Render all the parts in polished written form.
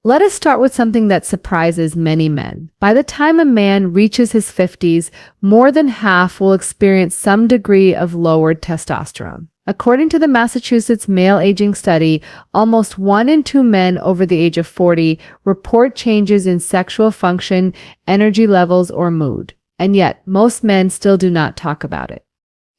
Let us start with something that surprises many men. By the time a man reaches his 50s, more than half will experience some degree of lowered testosterone. According to the Massachusetts Male Aging Study, almost 1 in 2 men over the age of 40 report changes in sexual function, energy levels, or mood. And yet, most men still do not talk about it.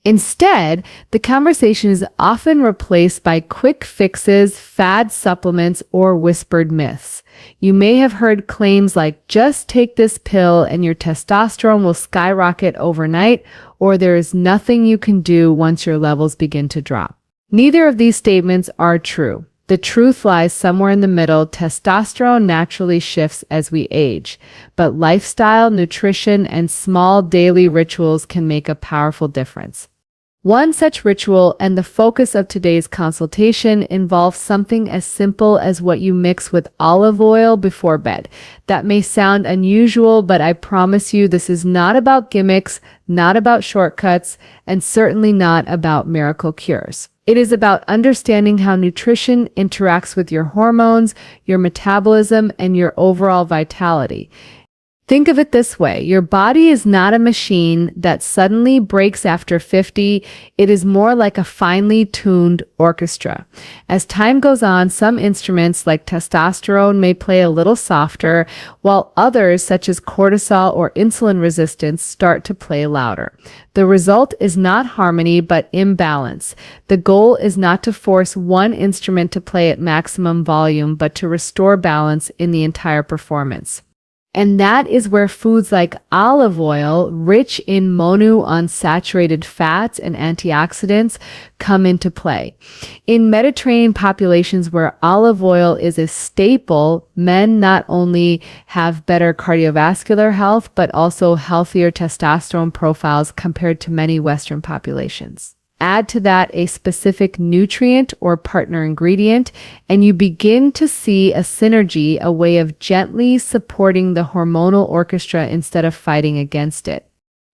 Instead, the conversation is often replaced by quick fixes, fad supplements, or whispered myths. You may have heard claims like, just take this pill and your testosterone will skyrocket overnight, or there is nothing you can do once your levels begin to drop. Neither of these statements are true. The truth lies somewhere in the middle. Testosterone naturally shifts as we age, but lifestyle, nutrition, and small daily rituals can make a powerful difference. One such ritual, and the focus of today's consultation, involves something as simple as what you mix with olive oil before bed. That may sound unusual, but I promise you this is not about gimmicks, not about shortcuts, and certainly not about miracle cures. It is about understanding how nutrition interacts with your hormones, your metabolism, and your overall vitality. Think of it this way. Your body is not a machine that suddenly breaks after 50. It is more like a finely tuned orchestra. As time goes on, some instruments like testosterone may play a little softer, while others, such as cortisol or insulin resistance, start to play louder. The result is not harmony, but imbalance. The goal is not to force one instrument to play at maximum volume, but to restore balance in the entire performance. And that is where foods like olive oil, rich in monounsaturated fats and antioxidants, come into play. In Mediterranean populations where olive oil is a staple, men not only have better cardiovascular health, but also healthier testosterone profiles compared to many Western populations. Add to that a specific nutrient or partner ingredient, and you begin to see a synergy, a way of gently supporting the hormonal orchestra instead of fighting against it.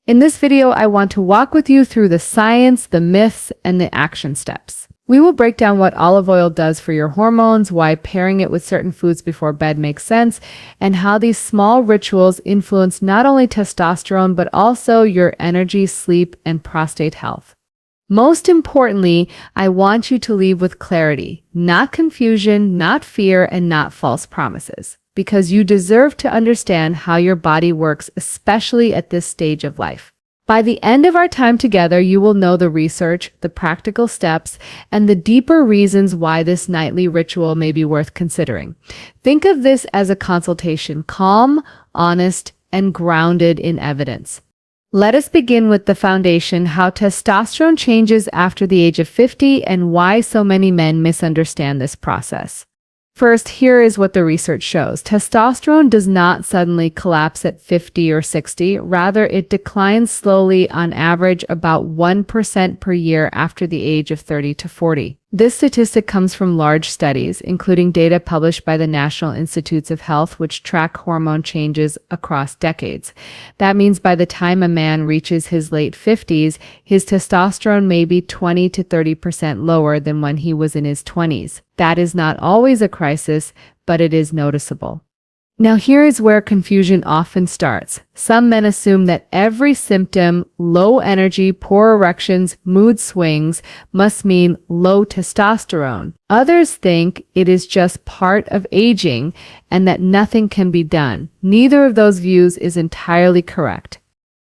In this video, I want to walk with you through the science, the myths, and the action steps. We will break down what olive oil does for your hormones, why pairing it with certain foods before bed makes sense, and how these small rituals influence not only testosterone, but also your energy, sleep, and prostate health. Most importantly, I want you to leave with clarity, not confusion, not fear, and not false promises, because you deserve to understand how your body works, especially at this stage of life. By the end of our time together, you will know the research, the practical steps, and the deeper reasons why this nightly ritual may be worth considering. Think of this as a consultation, calm, honest, and grounded in evidence. Let us begin with the foundation, how testosterone changes after the age of 50 and why so many men misunderstand this process. First, here is what the research shows. Testosterone does not suddenly collapse at 50 or 60. Rather, it declines slowly, on average about 1% per year after the age of 30 to 40. This statistic comes from large studies, including data published by the National Institutes of Health, which track hormone changes across decades. That means by the time a man reaches his late 50s, his testosterone may be 20 to 30% lower than when he was in his 20s. That is not always a crisis, but it is noticeable. Now here is where confusion often starts. Some men assume that every symptom, low energy, poor erections, mood swings, must mean low testosterone. Others think it is just part of aging and that nothing can be done. Neither of those views is entirely correct.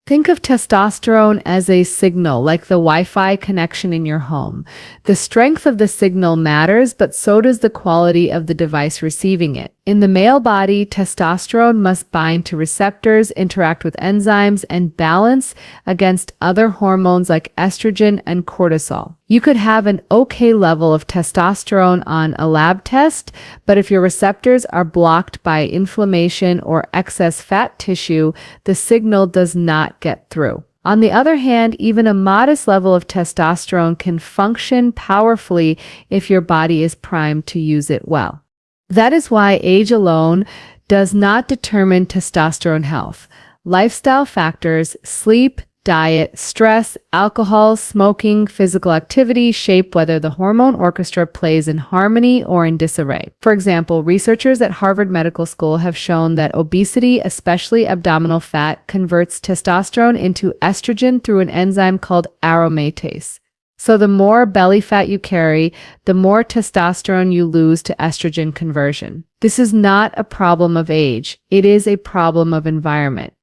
Think of testosterone as a signal, like the Wi-Fi connection in your home. The strength of the signal matters, but so does the quality of the device receiving it. In the male body, testosterone must bind to receptors, interact with enzymes, and balance against other hormones like estrogen and cortisol. You could have an okay level of testosterone on a lab test, but if your receptors are blocked by inflammation or excess fat tissue, the signal does not get through. On the other hand, even a modest level of testosterone can function powerfully if your body is primed to use it well. That is why age alone does not determine testosterone health. Lifestyle factors, sleep, diet, stress, alcohol, smoking, physical activity shape whether the hormone orchestra plays in harmony or in disarray. For example, researchers at Harvard Medical School have shown that obesity, especially abdominal fat, converts testosterone into estrogen through an enzyme called aromatase. So the more belly fat you carry, the more testosterone you lose to estrogen conversion. This is not a problem of age. It is a problem of environment.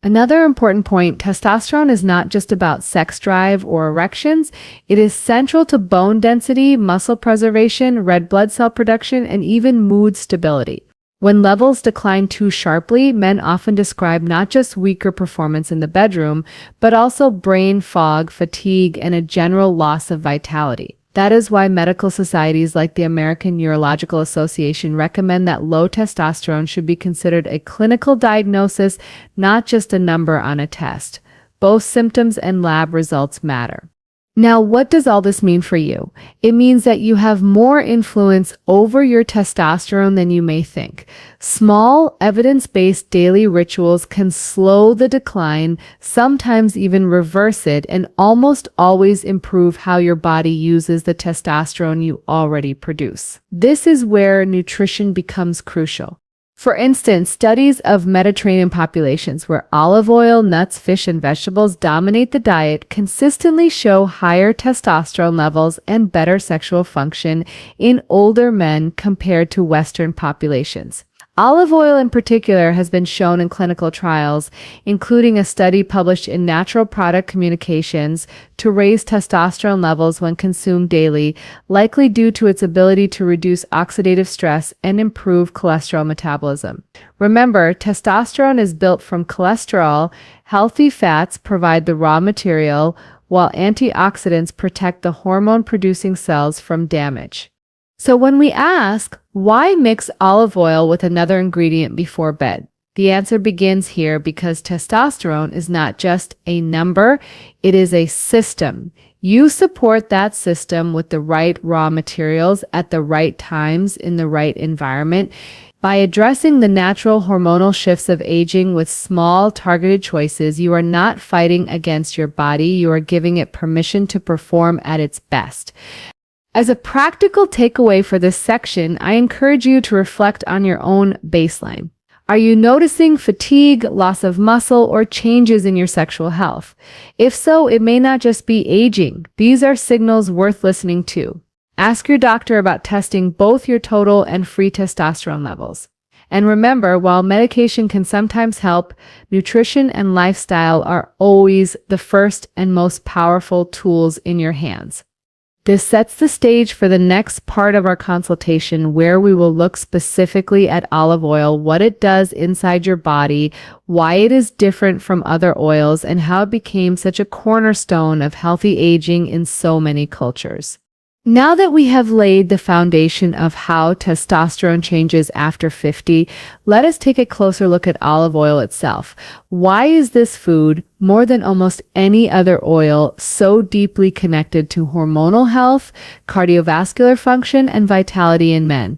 Another important point, testosterone is not just about sex drive or erections. It is central to bone density, muscle preservation, red blood cell production, and even mood stability. When levels decline too sharply, men often describe not just weaker performance in the bedroom, but also brain fog, fatigue, and a general loss of vitality. That is why medical societies like the American Neurological Association recommend that low testosterone should be considered a clinical diagnosis, not just a number on a test. Both symptoms and lab results matter. Now, what does all this mean for you? It means that you have more influence over your testosterone than you may think. Small, evidence-based daily rituals can slow the decline, sometimes even reverse it, and almost always improve how your body uses the testosterone you already produce. This is where nutrition becomes crucial. For instance, studies of Mediterranean populations where olive oil, nuts, fish, and vegetables dominate the diet consistently show higher testosterone levels and better sexual function in older men compared to Western populations. Olive oil in particular has been shown in clinical trials, including a study published in Natural Product Communications, to raise testosterone levels when consumed daily, likely due to its ability to reduce oxidative stress and improve cholesterol metabolism. Remember, testosterone is built from cholesterol. Healthy fats provide the raw material, while antioxidants protect the hormone-producing cells from damage. So when we ask, why mix olive oil with another ingredient before bed? The answer begins here because testosterone is not just a number, it is a system. You support that system with the right raw materials at the right times in the right environment. By addressing the natural hormonal shifts of aging with small, targeted choices, you are not fighting against your body, you are giving it permission to perform at its best. As a practical takeaway for this section, I encourage you to reflect on your own baseline. Are you noticing fatigue, loss of muscle, or changes in your sexual health? If so, it may not just be aging. These are signals worth listening to. Ask your doctor about testing both your total and free testosterone levels. And remember, while medication can sometimes help, nutrition and lifestyle are always the first and most powerful tools in your hands. This sets the stage for the next part of our consultation, where we will look specifically at olive oil, what it does inside your body, why it is different from other oils, and how it became such a cornerstone of healthy aging in so many cultures. Now that we have laid the foundation of how testosterone changes after 50, let us take a closer look at olive oil itself. Why is this food, more than almost any other oil, so deeply connected to hormonal health, cardiovascular function, and vitality in men?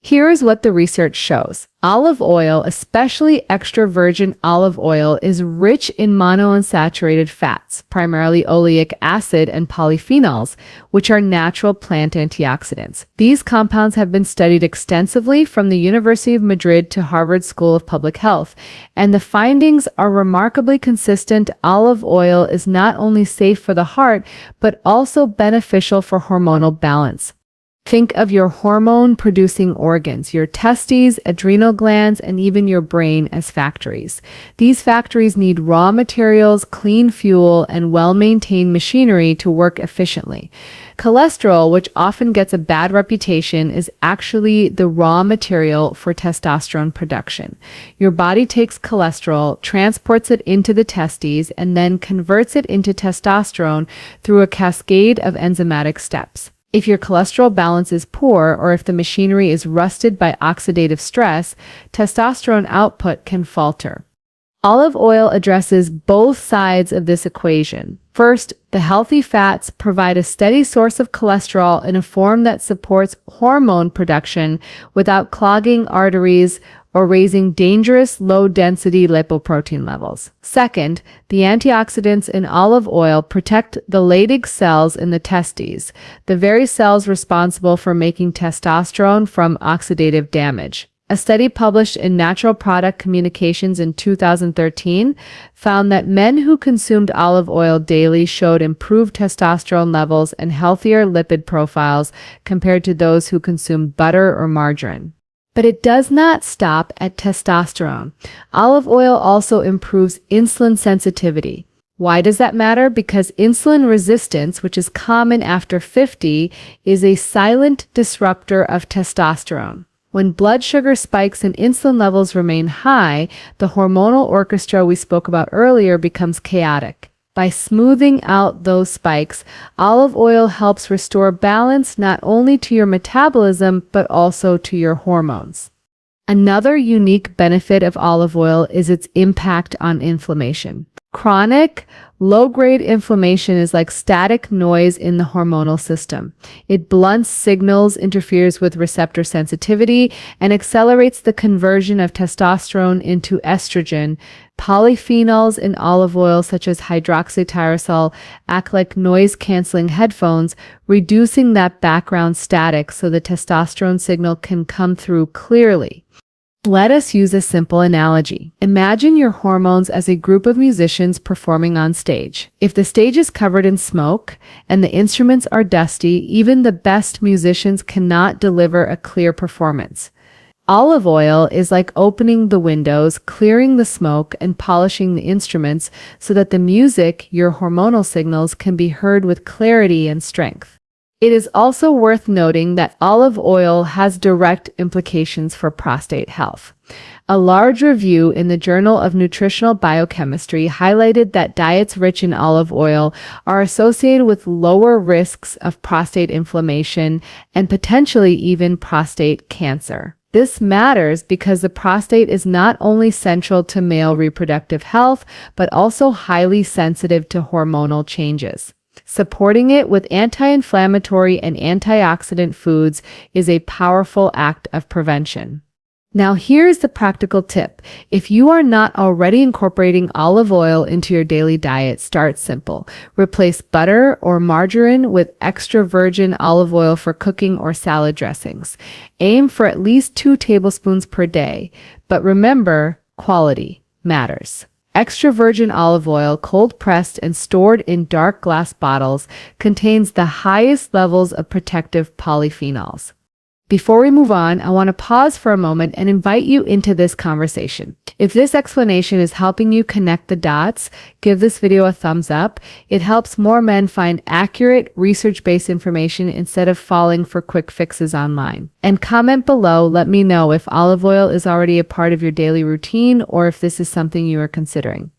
Here is what the research shows. Olive oil, especially extra virgin olive oil, is rich in monounsaturated fats, primarily oleic acid and polyphenols, which are natural plant antioxidants. These compounds have been studied extensively from the University of Madrid to Harvard School of Public Health, and the findings are remarkably consistent. Olive oil is not only safe for the heart, but also beneficial for hormonal balance. Think of your hormone-producing organs, your testes, adrenal glands, and even your brain as factories. These factories need raw materials, clean fuel, and well-maintained machinery to work efficiently. Cholesterol, which often gets a bad reputation, is actually the raw material for testosterone production. Your body takes cholesterol, transports it into the testes, and then converts it into testosterone through a cascade of enzymatic steps. If your cholesterol balance is poor, or if the machinery is rusted by oxidative stress, testosterone output can falter. Olive oil addresses both sides of this equation. First, the healthy fats provide a steady source of cholesterol in a form that supports hormone production without clogging arteries or raising dangerous low-density lipoprotein levels. Second, the antioxidants in olive oil protect the Leydig cells in the testes, the very cells responsible for making testosterone from oxidative damage. A study published in Natural Product Communications in 2013 found that men who consumed olive oil daily showed improved testosterone levels and healthier lipid profiles compared to those who consumed butter or margarine. But it does not stop at testosterone. Olive oil also improves insulin sensitivity. Why does that matter? Because insulin resistance, which is common after 50, is a silent disruptor of testosterone. When blood sugar spikes and insulin levels remain high, the hormonal orchestra we spoke about earlier becomes chaotic. By smoothing out those spikes, olive oil helps restore balance not only to your metabolism, but also to your hormones. Another unique benefit of olive oil is its impact on inflammation. Chronic, low-grade inflammation is like static noise in the hormonal system. It blunts signals, interferes with receptor sensitivity, and accelerates the conversion of testosterone into estrogen. Polyphenols in olive oil, such as hydroxytyrosol, act like noise-canceling headphones, reducing that background static so the testosterone signal can come through clearly. Let us use a simple analogy. Imagine your hormones as a group of musicians performing on stage. If the stage is covered in smoke and the instruments are dusty, even the best musicians cannot deliver a clear performance. Olive oil is like opening the windows, clearing the smoke, and polishing the instruments so that the music, your hormonal signals, can be heard with clarity and strength. It is also worth noting that olive oil has direct implications for prostate health. A large review in the Journal of Nutritional Biochemistry highlighted that diets rich in olive oil are associated with lower risks of prostate inflammation and potentially even prostate cancer. This matters because the prostate is not only central to male reproductive health, but also highly sensitive to hormonal changes. Supporting it with anti-inflammatory and antioxidant foods is a powerful act of prevention. Now here's the practical tip. If you are not already incorporating olive oil into your daily diet, start simple. Replace butter or margarine with extra virgin olive oil for cooking or salad dressings. Aim for at least 2 tablespoons per day. But remember, quality matters. Extra virgin olive oil, cold-pressed and stored in dark glass bottles, contains the highest levels of protective polyphenols. Before we move on, I want to pause for a moment and invite you into this conversation. If this explanation is helping you connect the dots, give this video a thumbs up. It helps more men find accurate, research-based information instead of falling for quick fixes online. And comment below, let me know if olive oil is already a part of your daily routine or if this is something you are considering.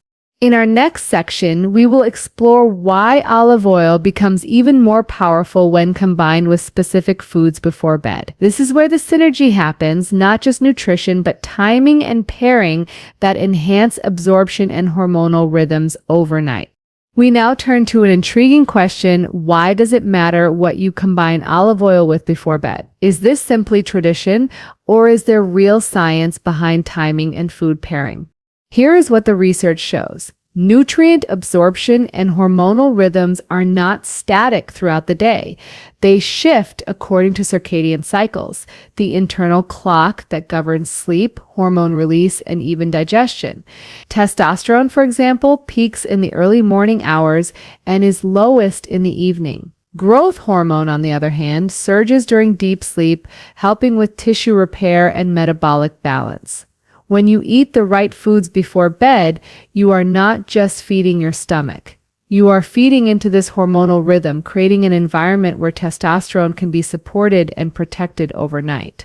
In our next section, we will explore why olive oil becomes even more powerful when combined with specific foods before bed. This is where the synergy happens, not just nutrition, but timing and pairing that enhance absorption and hormonal rhythms overnight. We now turn to an intriguing question: why does it matter what you combine olive oil with before bed? Is this simply tradition, or is there real science behind timing and food pairing? Here is what the research shows. Nutrient absorption and hormonal rhythms are not static throughout the day. They shift according to circadian cycles, the internal clock that governs sleep, hormone release, and even digestion. Testosterone, for example, peaks in the early morning hours and is lowest in the evening. Growth hormone, on the other hand, surges during deep sleep, helping with tissue repair and metabolic balance. When you eat the right foods before bed, you are not just feeding your stomach. You are feeding into this hormonal rhythm, creating an environment where testosterone can be supported and protected overnight.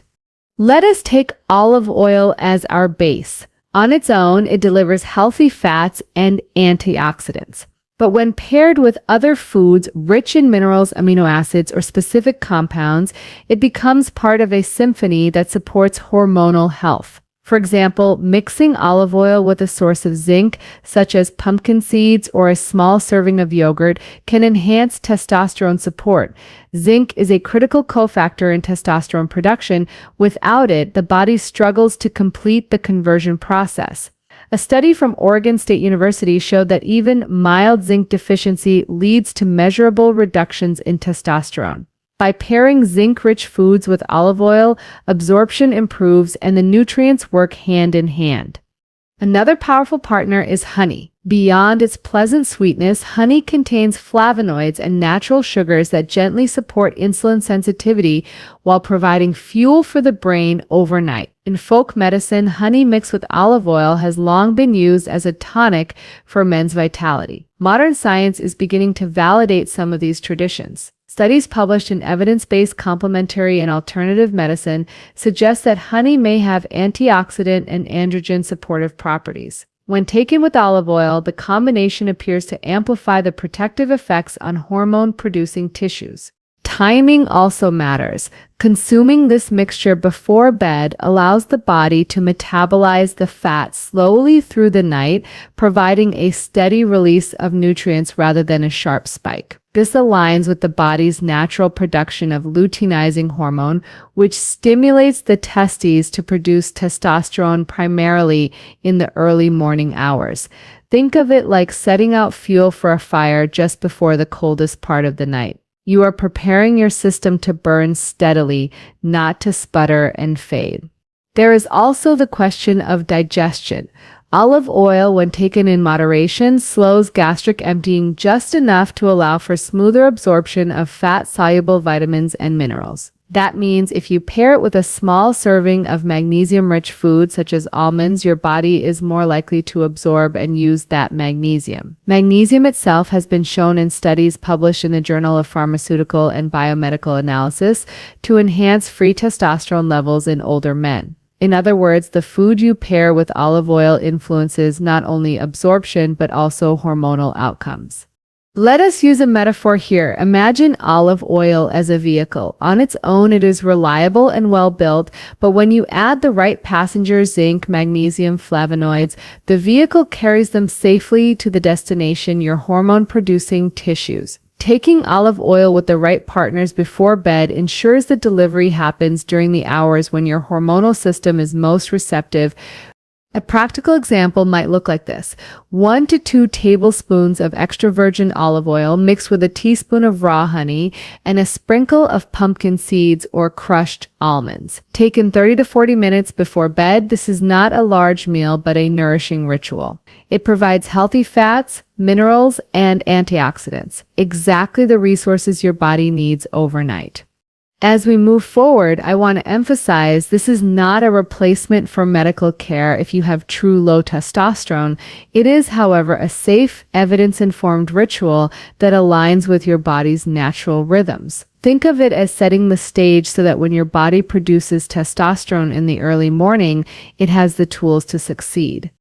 Let us take olive oil as our base. On its own, it delivers healthy fats and antioxidants. But when paired with other foods rich in minerals, amino acids, or specific compounds, it becomes part of a symphony that supports hormonal health. For example, mixing olive oil with a source of zinc, such as pumpkin seeds or a small serving of yogurt, can enhance testosterone support. Zinc is a critical cofactor in testosterone production. Without it, the body struggles to complete the conversion process. A study from Oregon State University showed that even mild zinc deficiency leads to measurable reductions in testosterone. By pairing zinc-rich foods with olive oil, absorption improves and the nutrients work hand in hand. Another powerful partner is honey. Beyond its pleasant sweetness, honey contains flavonoids and natural sugars that gently support insulin sensitivity while providing fuel for the brain overnight. In folk medicine, honey mixed with olive oil has long been used as a tonic for men's vitality. Modern science is beginning to validate some of these traditions. Studies published in Evidence-Based Complementary and Alternative Medicine suggest that honey may have antioxidant and androgen supportive properties. When taken with olive oil, the combination appears to amplify the protective effects on hormone-producing tissues. Timing also matters. Consuming this mixture before bed allows the body to metabolize the fat slowly through the night, providing a steady release of nutrients rather than a sharp spike. This aligns with the body's natural production of luteinizing hormone, which stimulates the testes to produce testosterone primarily in the early morning hours. Think of it like setting out fuel for a fire just before the coldest part of the night. You are preparing your system to burn steadily, not to sputter and fade. There is also the question of digestion. Olive oil, when taken in moderation, slows gastric emptying just enough to allow for smoother absorption of fat-soluble vitamins and minerals. That means if you pair it with a small serving of magnesium-rich food such as almonds, your body is more likely to absorb and use that magnesium. Magnesium itself has been shown in studies published in the Journal of Pharmaceutical and Biomedical Analysis to enhance free testosterone levels in older men. In other words, the food you pair with olive oil influences not only absorption but also hormonal outcomes. Let us use a metaphor here. Imagine olive oil as a vehicle. On its own, it is reliable and well built, but when you add the right passengers, zinc, magnesium, flavonoids, the vehicle carries them safely to the destination, your hormone-producing tissues. Taking olive oil with the right partners before bed ensures the delivery happens during the hours when your hormonal system is most receptive. A practical example might look like this: 1 to 2 tablespoons of extra virgin olive oil mixed with a teaspoon of raw honey and a sprinkle of pumpkin seeds or crushed almonds. Taken 30 to 40 minutes before bed, this is not a large meal but a nourishing ritual. It provides healthy fats, minerals, and antioxidants, exactly the resources your body needs overnight. As we move forward, I want to emphasize this is not a replacement for medical care if you have true low testosterone. It is, however, a safe, evidence-informed ritual that aligns with your body's natural rhythms. Think of it as setting the stage so that when your body produces testosterone in the early morning, it has the tools to succeed.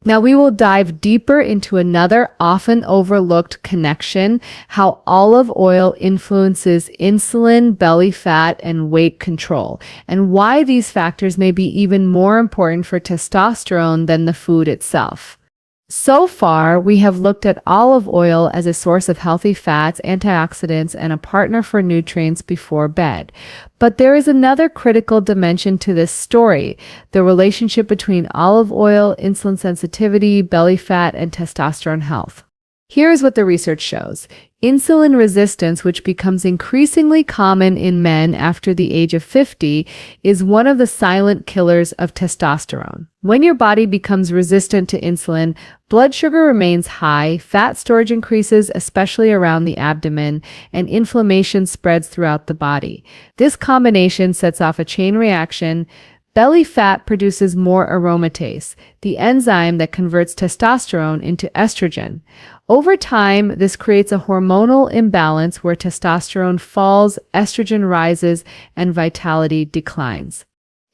Now we will dive deeper into another often overlooked connection: how olive oil influences insulin, belly fat, and weight control, and why these factors may be even more important for testosterone than the food itself. So far, we have looked at olive oil as a source of healthy fats, antioxidants, and a partner for nutrients before bed. But there is another critical dimension to this story: the relationship between olive oil, insulin sensitivity, belly fat, and testosterone health. Here is what the research shows. Insulin resistance, which becomes increasingly common in men after the age of 50, is one of the silent killers of testosterone. When your body becomes resistant to insulin, blood sugar remains high, fat storage increases, especially around the abdomen, and inflammation spreads throughout the body. This combination sets off a chain reaction. Belly fat produces more aromatase, the enzyme that converts testosterone into estrogen. Over time, this creates a hormonal imbalance where testosterone falls, estrogen rises, and vitality declines.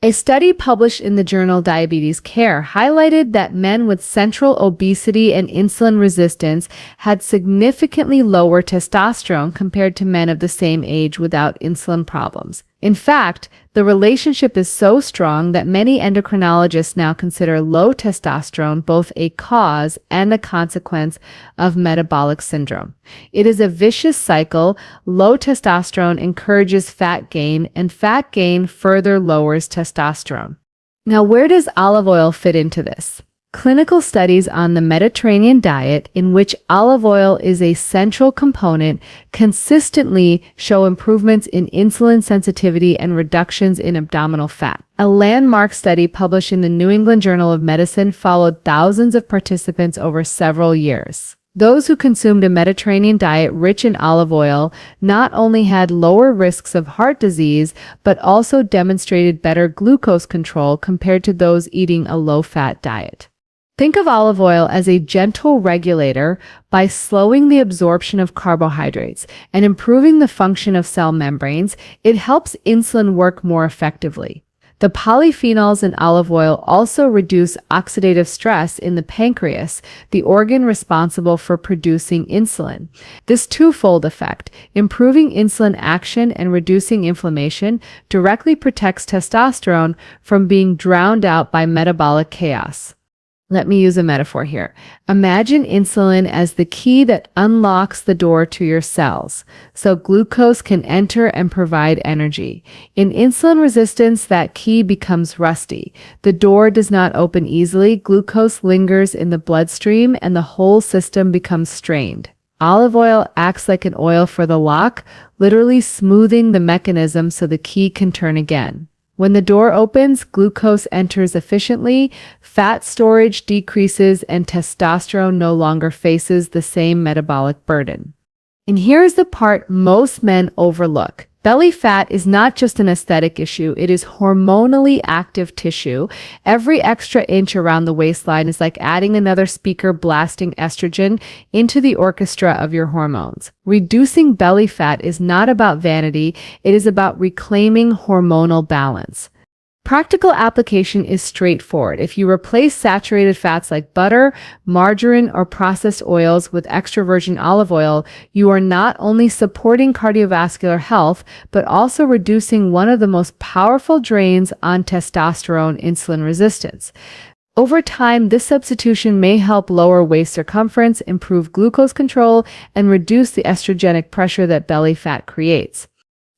A study published in the journal Diabetes Care highlighted that men with central obesity and insulin resistance had significantly lower testosterone compared to men of the same age without insulin problems. In fact, the relationship is so strong that many endocrinologists now consider low testosterone both a cause and a consequence of metabolic syndrome. It is a vicious cycle. Low testosterone encourages fat gain, and fat gain further lowers testosterone. Now, where does olive oil fit into this? Clinical studies on the Mediterranean diet, in which olive oil is a central component, consistently show improvements in insulin sensitivity and reductions in abdominal fat. A landmark study published in the New England Journal of Medicine followed thousands of participants over several years. Those who consumed a Mediterranean diet rich in olive oil not only had lower risks of heart disease, but also demonstrated better glucose control compared to those eating a low-fat diet. Think of olive oil as a gentle regulator. By slowing the absorption of carbohydrates and improving the function of cell membranes. It helps insulin work more effectively. The polyphenols in olive oil also reduce oxidative stress in the pancreas, the organ responsible for producing insulin. This twofold effect, improving insulin action and reducing inflammation, directly protects testosterone from being drowned out by metabolic chaos. Let me use a metaphor here. Imagine insulin as the key that unlocks the door to your cells, so glucose can enter and provide energy. In insulin resistance, that key becomes rusty. The door does not open easily, glucose lingers in the bloodstream, and the whole system becomes strained. Olive oil acts like an oil for the lock, literally smoothing the mechanism so the key can turn again. When the door opens, glucose enters efficiently, fat storage decreases, and testosterone no longer faces the same metabolic burden. And here's the part most men overlook. Belly fat is not just an aesthetic issue, it is hormonally active tissue. Every extra inch around the waistline is like adding another speaker blasting estrogen into the orchestra of your hormones. Reducing belly fat is not about vanity, it is about reclaiming hormonal balance. Practical application is straightforward. If you replace saturated fats like butter, margarine, or processed oils with extra virgin olive oil, you are not only supporting cardiovascular health, but also reducing one of the most powerful drains on testosterone, insulin resistance. Over time, this substitution may help lower waist circumference, improve glucose control, and reduce the estrogenic pressure that belly fat creates.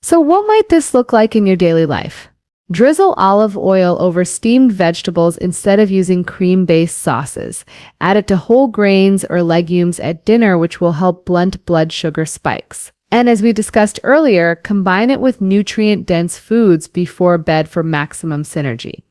So what might this look like in your daily life? Drizzle olive oil over steamed vegetables instead of using cream-based sauces. Add it to whole grains or legumes at dinner, which will help blunt blood sugar spikes. And as we discussed earlier, combine it with nutrient-dense foods before bed for maximum synergy.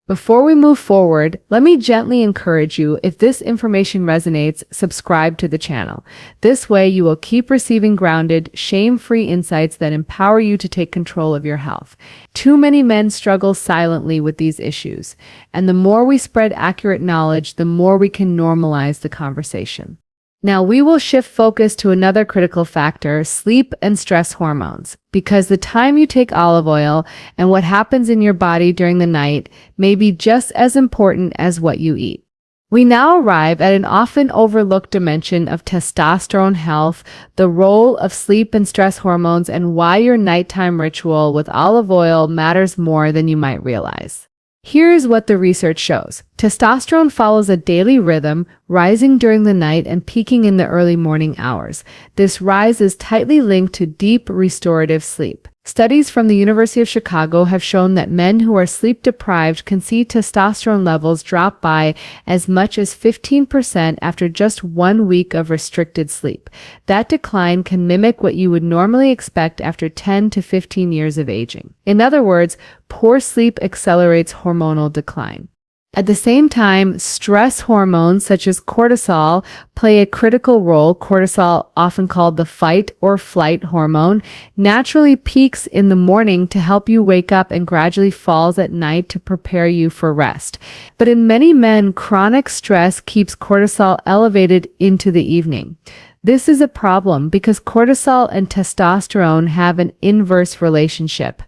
Before we move forward, let me gently encourage you, if this information resonates, subscribe to the channel. This way you will keep receiving grounded, shame-free insights that empower you to take control of your health. Too many men struggle silently with these issues, and the more we spread accurate knowledge, the more we can normalize the conversation. Now we will shift focus to another critical factor, sleep and stress hormones, because the time you take olive oil and what happens in your body during the night may be just as important as what you eat. We now arrive at an often overlooked dimension of testosterone health, the role of sleep and stress hormones, and why your nighttime ritual with olive oil matters more than you might realize. Here's what the research shows. Testosterone follows a daily rhythm, rising during the night and peaking in the early morning hours. This rise is tightly linked to deep restorative sleep. Studies from the University of Chicago have shown that men who are sleep deprived can see testosterone levels drop by as much as 15% after just 1 week of restricted sleep. That decline can mimic what you would normally expect after 10 to 15 years of aging. In other words, poor sleep accelerates hormonal decline. At the same time, stress hormones such as cortisol play a critical role. Cortisol, often called the fight or flight hormone, naturally peaks in the morning to help you wake up and gradually falls at night to prepare you for rest. But in many men, chronic stress keeps cortisol elevated into the evening. This is a problem because cortisol and testosterone have an inverse relationship.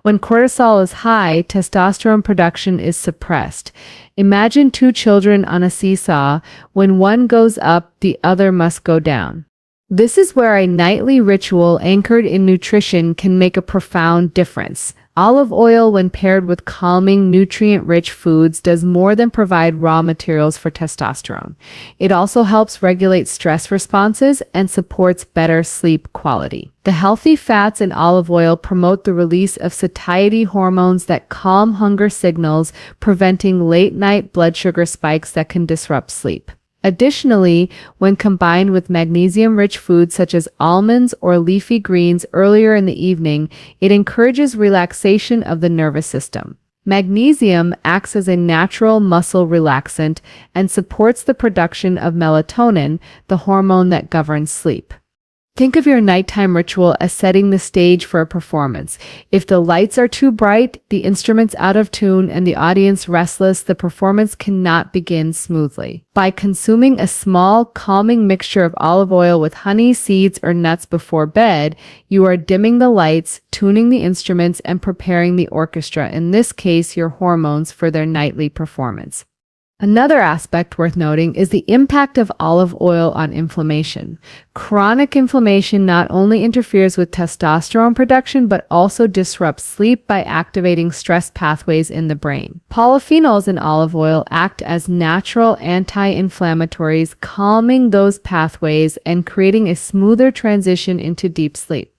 When cortisol is high, testosterone production is suppressed. Imagine two children on a seesaw. When one goes up, the other must go down. This is where a nightly ritual anchored in nutrition can make a profound difference. Olive oil, when paired with calming, nutrient-rich foods, does more than provide raw materials for testosterone. It also helps regulate stress responses and supports better sleep quality. The healthy fats in olive oil promote the release of satiety hormones that calm hunger signals, preventing late-night blood sugar spikes that can disrupt sleep. Additionally, when combined with magnesium-rich foods such as almonds or leafy greens earlier in the evening, it encourages relaxation of the nervous system. Magnesium acts as a natural muscle relaxant and supports the production of melatonin, the hormone that governs sleep. Think of your nighttime ritual as setting the stage for a performance. If the lights are too bright, the instruments out of tune, and the audience restless, the performance cannot begin smoothly. By consuming a small, calming mixture of olive oil with honey, seeds, or nuts before bed, you are dimming the lights, tuning the instruments, and preparing the orchestra, in this case your hormones, for their nightly performance. Another aspect worth noting is the impact of olive oil on inflammation. Chronic inflammation not only interferes with testosterone production but also disrupts sleep by activating stress pathways in the brain. Polyphenols in olive oil act as natural anti-inflammatories, calming those pathways and creating a smoother transition into deep sleep.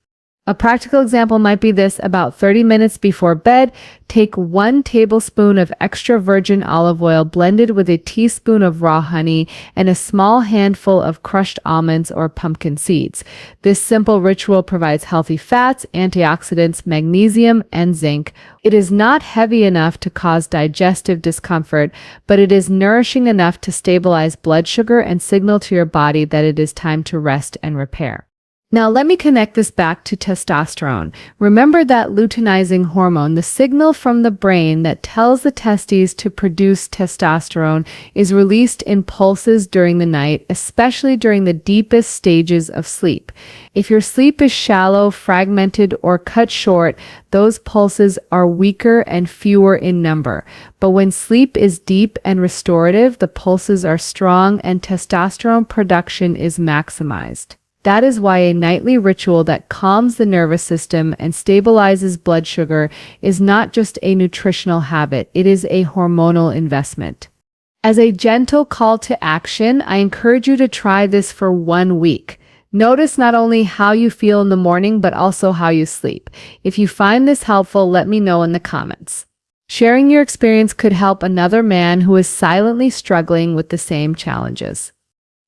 A practical example might be this: about 30 minutes before bed, take 1 tablespoon of extra virgin olive oil blended with a teaspoon of raw honey and a small handful of crushed almonds or pumpkin seeds. This simple ritual provides healthy fats, antioxidants, magnesium, and zinc. It is not heavy enough to cause digestive discomfort, but it is nourishing enough to stabilize blood sugar and signal to your body that it is time to rest and repair. Now let me connect this back to testosterone. Remember that luteinizing hormone, the signal from the brain that tells the testes to produce testosterone, is released in pulses during the night, especially during the deepest stages of sleep. If your sleep is shallow, fragmented, or cut short, those pulses are weaker and fewer in number. But when sleep is deep and restorative, the pulses are strong and testosterone production is maximized. That is why a nightly ritual that calms the nervous system and stabilizes blood sugar is not just a nutritional habit, it is a hormonal investment. As a gentle call to action, I encourage you to try this for 1 week. Notice not only how you feel in the morning, but also how you sleep. If you find this helpful, let me know in the comments. Sharing your experience could help another man who is silently struggling with the same challenges.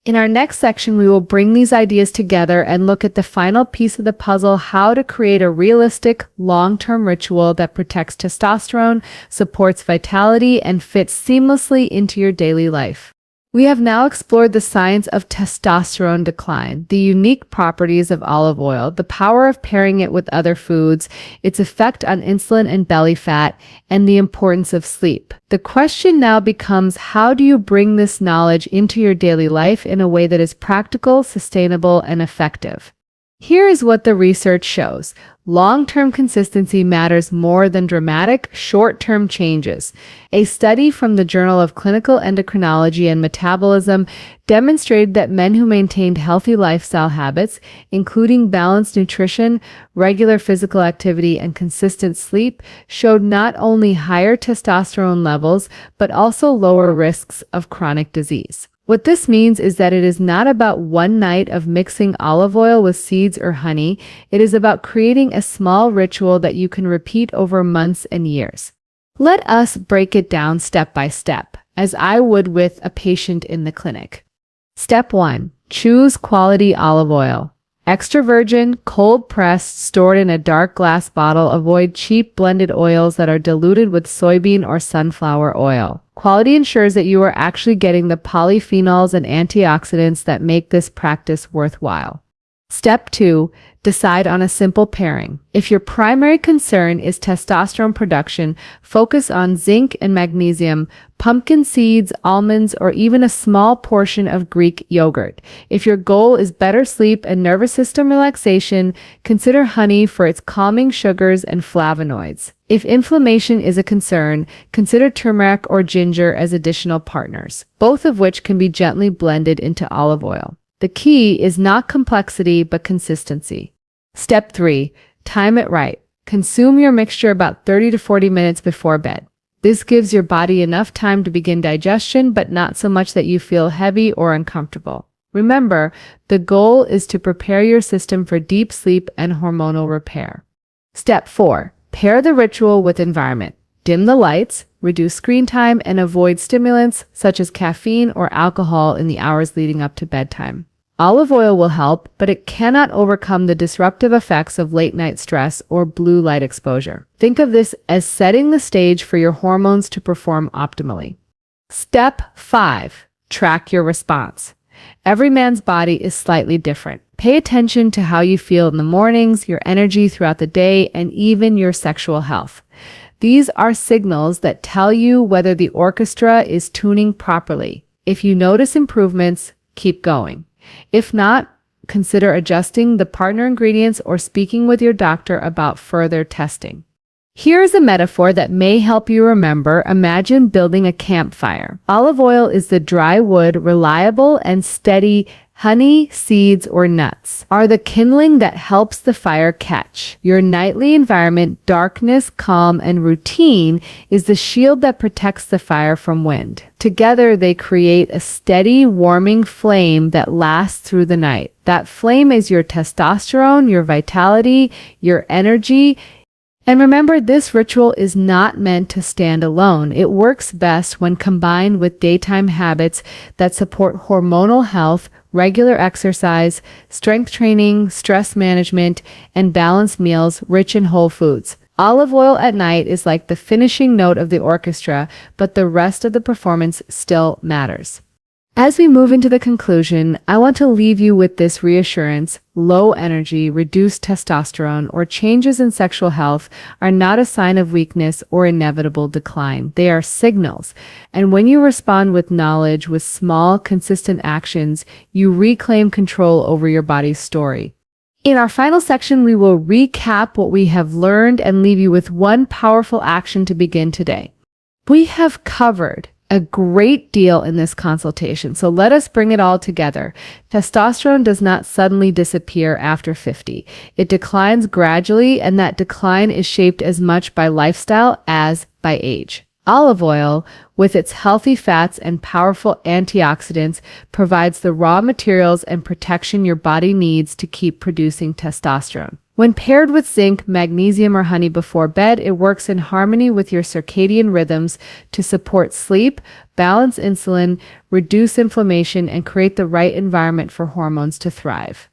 In our next section, we will bring these ideas together and look at the final piece of the puzzle: how to create a realistic, long-term ritual that protects testosterone, supports vitality, and fits seamlessly into your daily life. We have now explored the science of testosterone decline, the unique properties of olive oil, the power of pairing it with other foods, its effect on insulin and belly fat, and the importance of sleep. The question now becomes, how do you bring this knowledge into your daily life in a way that is practical, sustainable, and effective? Here is what the research shows. Long-term consistency matters more than dramatic, short-term changes. A study from the Journal of Clinical Endocrinology and Metabolism demonstrated that men who maintained healthy lifestyle habits, including balanced nutrition, regular physical activity, and consistent sleep, showed not only higher testosterone levels, but also lower risks of chronic disease. What this means is that it is not about one night of mixing olive oil with seeds or honey. It is about creating a small ritual that you can repeat over months and years. Let us break it down step by step, as I would with a patient in the clinic. Step 1. Choose quality olive oil. Extra virgin, cold pressed, stored in a dark glass bottle. Avoid cheap blended oils that are diluted with soybean or sunflower oil. Quality ensures that you are actually getting the polyphenols and antioxidants that make this practice worthwhile. Step 2. Decide on a simple pairing. If your primary concern is testosterone production, focus on zinc and magnesium, pumpkin seeds, almonds, or even a small portion of Greek yogurt. If your goal is better sleep and nervous system relaxation, consider honey for its calming sugars and flavonoids. If inflammation is a concern, consider turmeric or ginger as additional partners, both of which can be gently blended into olive oil. The key is not complexity, but consistency. Step 3. Time it right. Consume your mixture about 30 to 40 minutes before bed. This gives your body enough time to begin digestion, but not so much that you feel heavy or uncomfortable. Remember, the goal is to prepare your system for deep sleep and hormonal repair. Step 4. Pair the ritual with environment. Dim the lights, reduce screen time, and avoid stimulants such as caffeine or alcohol in the hours leading up to bedtime. Olive oil will help, but it cannot overcome the disruptive effects of late-night stress or blue light exposure. Think of this as setting the stage for your hormones to perform optimally. Step 5. Track your response. Every man's body is slightly different. Pay attention to how you feel in the mornings, your energy throughout the day, and even your sexual health. These are signals that tell you whether the orchestra is tuning properly. If you notice improvements, keep going. If not, consider adjusting the partner ingredients or speaking with your doctor about further testing. Here's a metaphor that may help you remember. Imagine building a campfire. Olive oil is the dry wood, reliable and steady. Honey, seeds, or nuts are the kindling that helps the fire catch. Your nightly environment, darkness, calm, and routine is the shield that protects the fire from wind. Together, they create a steady, warming flame that lasts through the night. That flame is your testosterone, your vitality, your energy. And remember, this ritual is not meant to stand alone. It works best when combined with daytime habits that support hormonal health, regular exercise, strength training, stress management, and balanced meals rich in whole foods. Olive oil at night is like the finishing note of the orchestra, but the rest of the performance still matters. As we move into the conclusion, I want to leave you with this reassurance. Low energy, reduced testosterone, or changes in sexual health are not a sign of weakness or inevitable decline. They are signals. And when you respond with knowledge, with small, consistent actions, you reclaim control over your body's story. In our final section, we will recap what we have learned and leave you with one powerful action to begin today. We have covered a great deal in this consultation, so let us bring it all together. Testosterone does not suddenly disappear after 50. It declines gradually, and that decline is shaped as much by lifestyle as by age. Olive oil, with its healthy fats and powerful antioxidants, provides the raw materials and protection your body needs to keep producing testosterone. When paired with zinc, magnesium, or honey before bed, it works in harmony with your circadian rhythms to support sleep, balance insulin, reduce inflammation, and create the right environment for hormones to thrive.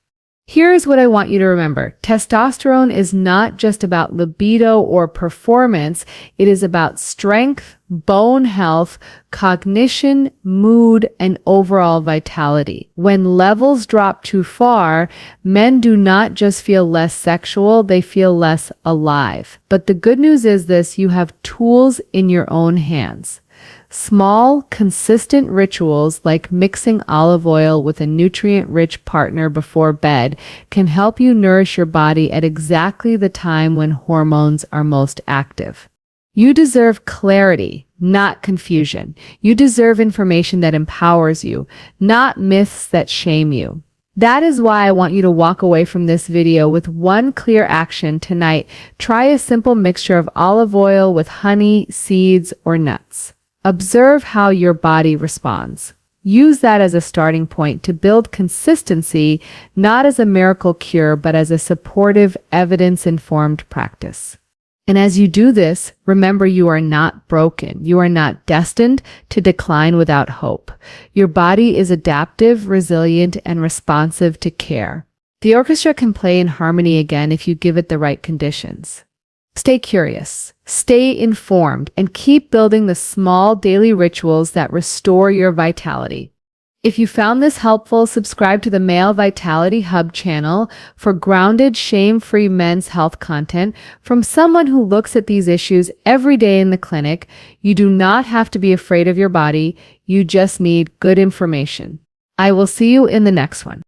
Here's what I want you to remember. Testosterone is not just about libido or performance. It is about strength, bone health, cognition, mood, and overall vitality. When levels drop too far, men do not just feel less sexual, they feel less alive. But the good news is this: you have tools in your own hands. Small, consistent rituals like mixing olive oil with a nutrient-rich partner before bed can help you nourish your body at exactly the time when hormones are most active. You deserve clarity, not confusion. You deserve information that empowers you, not myths that shame you. That is why I want you to walk away from this video with one clear action tonight. Try a simple mixture of olive oil with honey, seeds, or nuts. Observe how your body responds. Use that as a starting point to build consistency, not as a miracle cure, but as a supportive, evidence-informed practice. And as you do this, remember you are not broken. You are not destined to decline without hope. Your body is adaptive, resilient, and responsive to care. The orchestra can play in harmony again if you give it the right conditions. Stay curious, stay informed, and keep building the small daily rituals that restore your vitality. If you found this helpful, subscribe to the Male Vitality Hub channel for grounded, shame-free men's health content from someone who looks at these issues every day in the clinic. You do not have to be afraid of your body. You just need good information. I will see you in the next one.